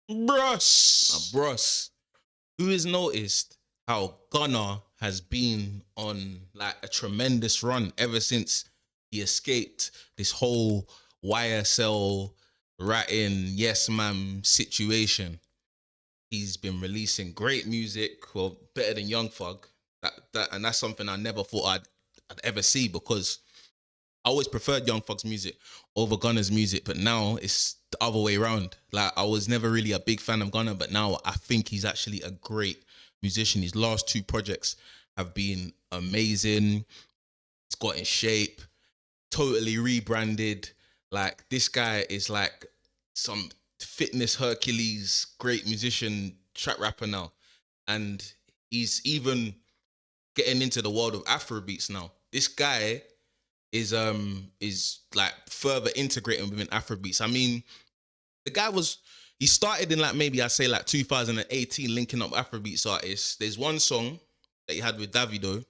Bruss. Bruss, who has noticed how Gunna has been on like a tremendous run ever since he escaped this whole YSL ratting yes man situation? He's been releasing great music, well, better than Young Thug. And that's something I never thought I'd ever see because I always preferred Young Thug's music over Gunna's music, but now it's the other way around. Like I was never really a big fan of Gunna, but now I think he's actually a great musician. His last two projects have been amazing. He's got in shape, totally rebranded. Like this guy is like some fitness Hercules, great musician, trap rapper now. And he's even getting into the world of Afrobeats now. This guy is like further integrating within Afrobeats. I mean, the guy he started in like maybe I say like 2018 linking up Afrobeats artists. There's one song that he had with Davido.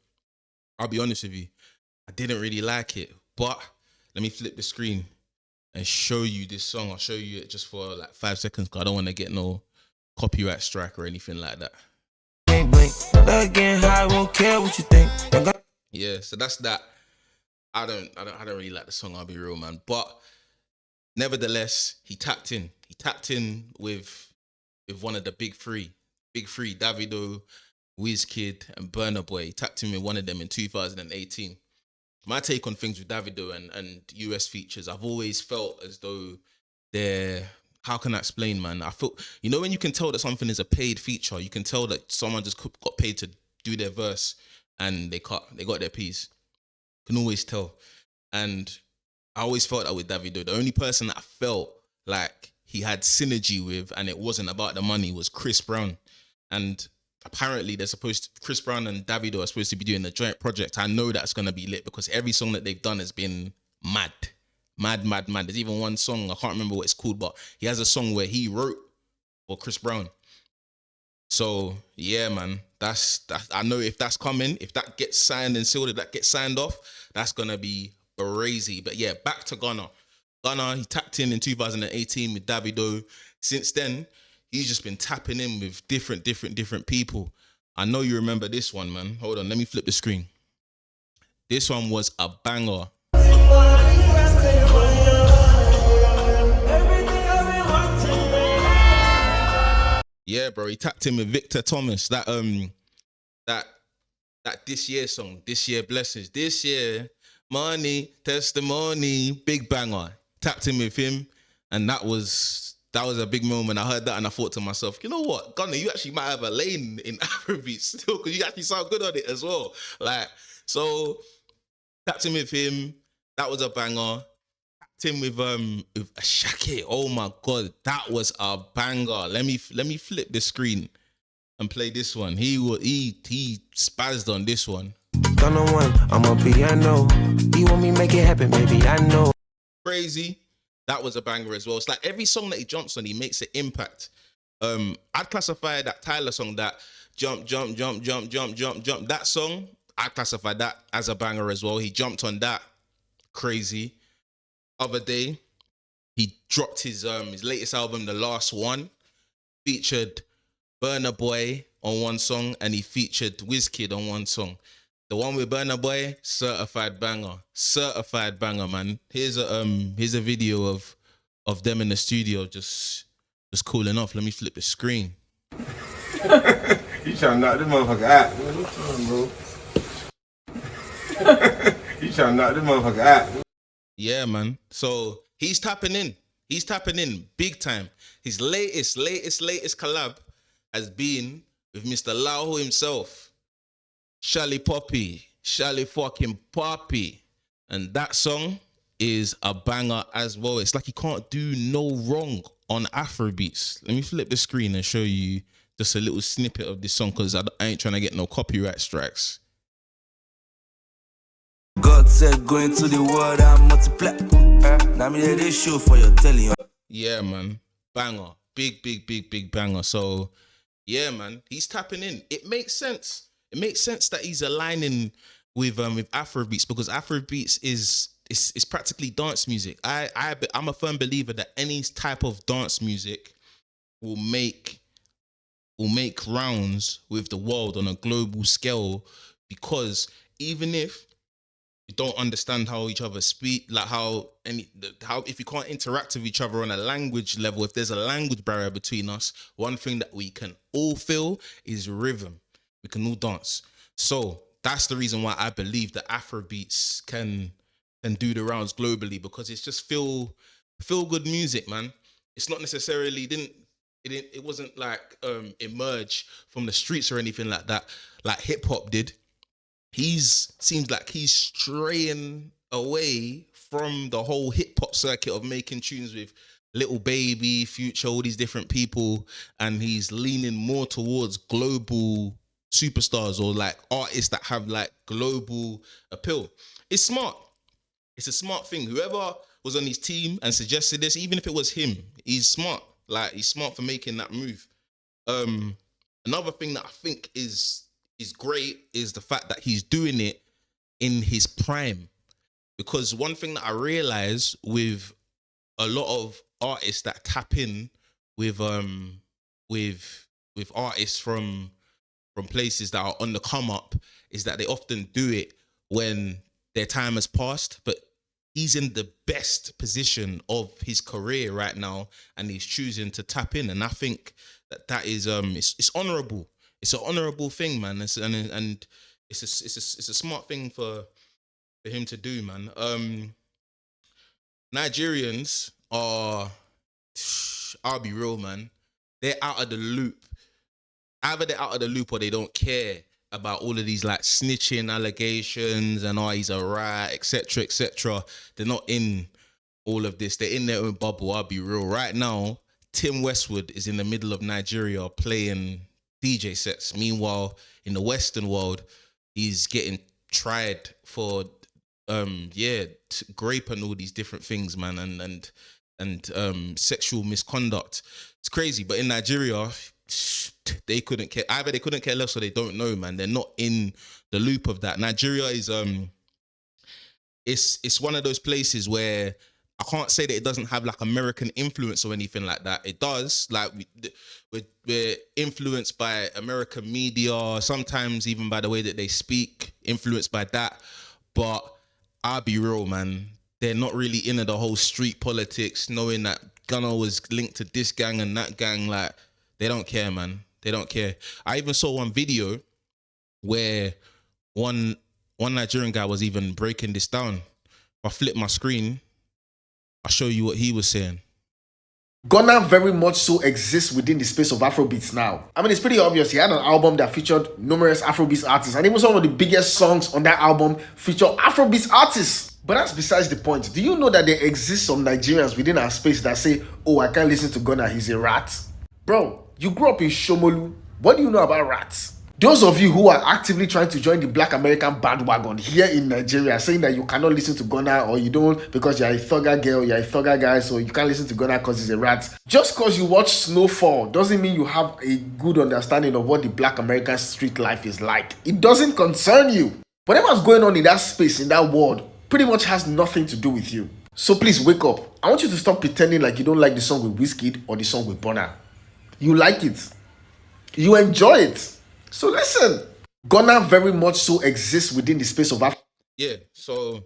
I'll be honest with you, I didn't really like it, but let me flip the screen and show you this song. I'll show you it just for like 5 seconds because I don't want to get no copyright strike or anything like that. Yeah, so that's that. I don't really like the song, I'll be real, man. But nevertheless, he tapped in. He tapped in with one of the big three. Big three, Davido, Wizkid, and Burna Boy. He tapped in with one of them in 2018. My take on things with Davido and US features, I've always felt as though they're, how can I explain, man? I feel, you know when you can tell that something is a paid feature, you can tell that someone just got paid to do their verse and they got their piece. Can always tell. And I always felt that with Davido. The only person that I felt like he had synergy with and it wasn't about the money was Chris Brown. And apparently Chris Brown and Davido are supposed to be doing a joint project. I know that's going to be lit because every song that they've done has been mad. There's even one song, I can't remember what it's called, but he has a song where he wrote for Chris Brown. So yeah, man, that's I know if that's coming, if that gets signed and sealed, if that gets signed off, that's gonna be crazy. But yeah, back to Gunna. Gunna, he tapped in 2018 with Davido. Since then, he's just been tapping in with different people. I know you remember this one, man. Hold on, let me flip the screen. This one was a banger. Yeah, bro, he tapped in with Victor Thomas. That This Year song, This Year Blessings, This Year Money, Testimony, big banger. Tapped in with him, and that was a big moment. I heard that and I thought to myself, you know what, Gunna, you actually might have a lane in Afrobeats still because you actually sound good on it as well. Like, so tapped in with him. That was a banger. Him with Asake. Oh my god, that was a banger. Let me flip the screen and play this one. He spazzed on this one. Gunna one, I'm a piano. You want me make it happen, baby? I know. Crazy. That was a banger as well. It's like every song that he jumps on, he makes an impact. I'd classify that Tyler song, that jump. That song, I classify that as a banger as well. He jumped on that. Crazy. Other day, he dropped his latest album, The Last One, featured Burna Boy on one song, and he featured Wizkid on one song. The one with Burna Boy, certified banger, man. Here's a video of them in the studio just cooling off. Let me flip the screen. You trying to knock this motherfucker out? You trying to knock this motherfucker out? Yeah, man. So he's tapping in. He's tapping in big time. His latest collab has been with Mr. Lao himself, Shallipopi, and that song is a banger as well. It's like he can't do no wrong on Afrobeats. Let me flip the screen and show you just a little snippet of this song because I ain't trying to get no copyright strikes. God said, go into the world and multiply. Now me this show for your telly. Yeah, man. Banger. Big banger. So, yeah, man. He's tapping in. It makes sense. It makes sense that he's aligning with Afrobeats because Afrobeats is practically dance music. I'm a firm believer that any type of dance music will make rounds with the world on a global scale, because even if you don't understand how each other speak, like how if you can't interact with each other on a language level, if there's a language barrier between us, one thing that we can all feel is rhythm. We can all dance. So that's the reason why I believe that Afrobeats can do the rounds globally, because it's just feel good music, man. It's not necessarily it wasn't like emerge from the streets or anything like that, like hip hop did. Seems like he's straying away from the whole hip hop circuit of making tunes with Little Baby, Future, all these different people, and he's leaning more towards global superstars or like artists that have like global appeal. It's smart. It's a smart thing. Whoever was on his team and suggested this, even if it was him, he's smart. Like, he's smart for making that move. Another thing that I think is great is the fact that he's doing it in his prime. Because one thing that I realize with a lot of artists that tap in with artists from places that are on the come up is that they often do it when their time has passed, but he's in the best position of his career right now, and he's choosing to tap in. And I think that is it's honourable. It's an honourable thing, man. And it's a smart thing for him to do, man. Nigerians are, I'll be real, man. They're out of the loop. Either they're out of the loop or they don't care about all of these like snitching allegations and he's a rat, etc., etc. They're not in all of this. They're in their own bubble. I'll be real. Right now, Tim Westwood is in the middle of Nigeria playing DJ sets. Meanwhile, in the Western world, he's getting tried for grape and all these different things, man, and sexual misconduct. It's crazy. But in Nigeria, they couldn't care. Either they couldn't care less or they don't know, man. They're not in the loop of that. Nigeria is it's one of those places where I can't say that it doesn't have like American influence or anything like that. It does. Like we're influenced by American media, sometimes even by the way that they speak, influenced by that. But I'll be real, man. They're not really into the whole street politics, knowing that Gunna was linked to this gang and that gang. Like, they don't care, man. They don't care. I even saw one video where one Nigerian guy was even breaking this down. If I flip my screen, I'll show you what he was saying. Gunna very much so exists within the space of Afrobeats now. I mean, it's pretty obvious. He had an album that featured numerous Afrobeats artists, and even some of the biggest songs on that album feature Afrobeats artists. But that's besides the point. Do you know that there exists some Nigerians within our space that say, oh, I can't listen to Gunna, he's a rat? Bro, you grew up in Shomolu. What do you know about rats? Those of you who are actively trying to join the Black American bandwagon here in Nigeria, saying that you cannot listen to Gunna, or you don't because you're a thugger girl, you're a thugger guy, so you can't listen to Gunna because he's a rat. Just because you watch Snowfall doesn't mean you have a good understanding of what the Black American street life is like. It doesn't concern you. Whatever's going on in that space, in that world, pretty much has nothing to do with you. So please wake up. I want you to stop pretending like you don't like the song with Wizkid or the song with Burna. You like it. You enjoy it. So listen, Gunna very much so exists within the space of Africa. Yeah, so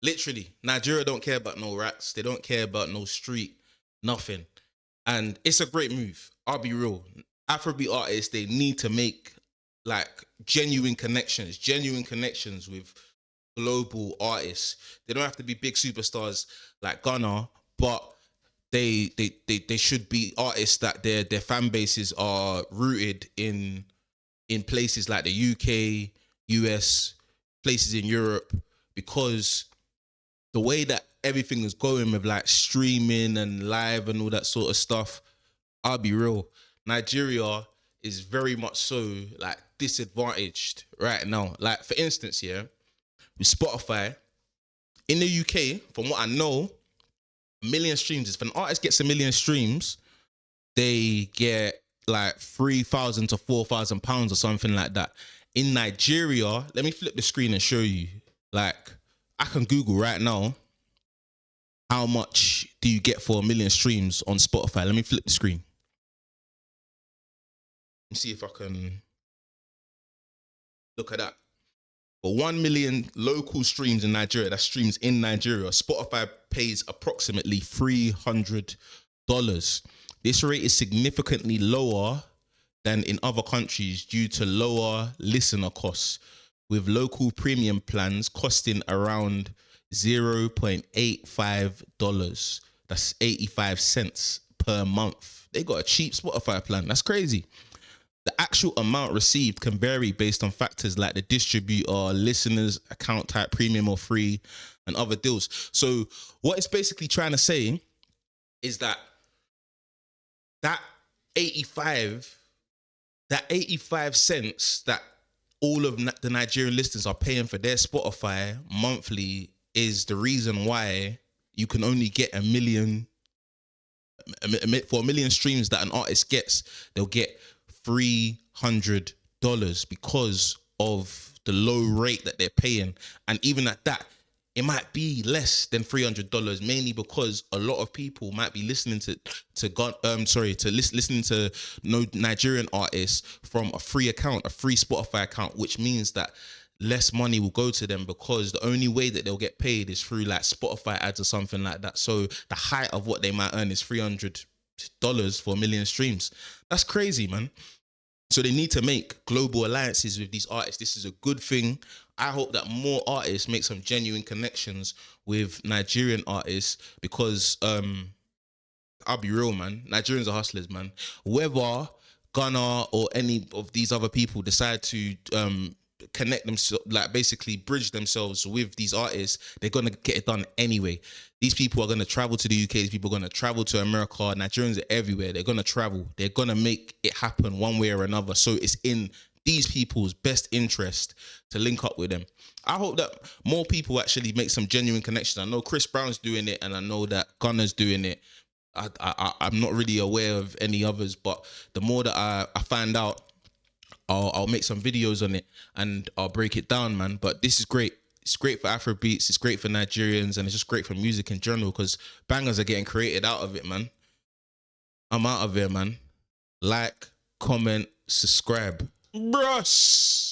literally, Nigeria don't care about no rats. They don't care about no street, nothing. And it's a great move. I'll be real. Afrobeat artists, they need to make like genuine connections with global artists. They don't have to be big superstars like Gunna, but they should be artists that their fan bases are rooted in places like the UK, US, places in Europe, because the way that everything is going with like streaming and live and all that sort of stuff, I'll be real, Nigeria is very much so like disadvantaged right now. Like, for instance, yeah, with Spotify, in the UK, from what I know, 1 million streams, if an artist gets 1 million streams, they get like £3,000 to £4,000 or something like that. In Nigeria, let me flip the screen and show you. Like, I can Google right now, how much do you get for 1 million streams on Spotify? Let me flip the screen. see if I can look at that. For 1 million local streams in Nigeria, that's streams in Nigeria, Spotify pays approximately $300. This rate is significantly lower than in other countries due to lower listener costs, with local premium plans costing around $0.85. That's 85 cents per month. They got a cheap Spotify plan. That's crazy. The actual amount received can vary based on factors like the distributor, listeners, account type, premium or free, and other deals. So what it's basically trying to say is that 85 cents that all of the Nigerian listeners are paying for their Spotify monthly is the reason why you can only get for 1 million streams that an artist gets, they'll get $300 because of the low rate that they're paying. And even at that, it might be less than $300, mainly because a lot of people might be listening listening to no Nigerian artists from a free account, a free Spotify account, which means that less money will go to them because the only way that they'll get paid is through like Spotify ads or something like that. So the height of what they might earn is $300 for 1 million streams. That's crazy, man. So they need to make global alliances with these artists. This is a good thing. I hope that more artists make some genuine connections with Nigerian artists because I'll be real, man. Nigerians are hustlers, man. Whether Gunna or any of these other people decide to connect themselves, like basically bridge themselves with these artists, they're going to get it done anyway. These people are going to travel to the UK. These people are going to travel to America. Nigerians are everywhere. They're going to travel. They're going to make it happen one way or another. So it's in these people's best interest to link up with them. I hope that more people actually make some genuine connections. I know Chris Brown's doing it and I know that Gunna's doing it. I'm not really aware of any others, but the more that I find out, I'll make some videos on it and I'll break it down, man. But this is great. It's great for Afrobeats. It's great for Nigerians, and it's just great for music in general because bangers are getting created out of it, man. I'm out of here, man. Like, comment, subscribe. Bruss.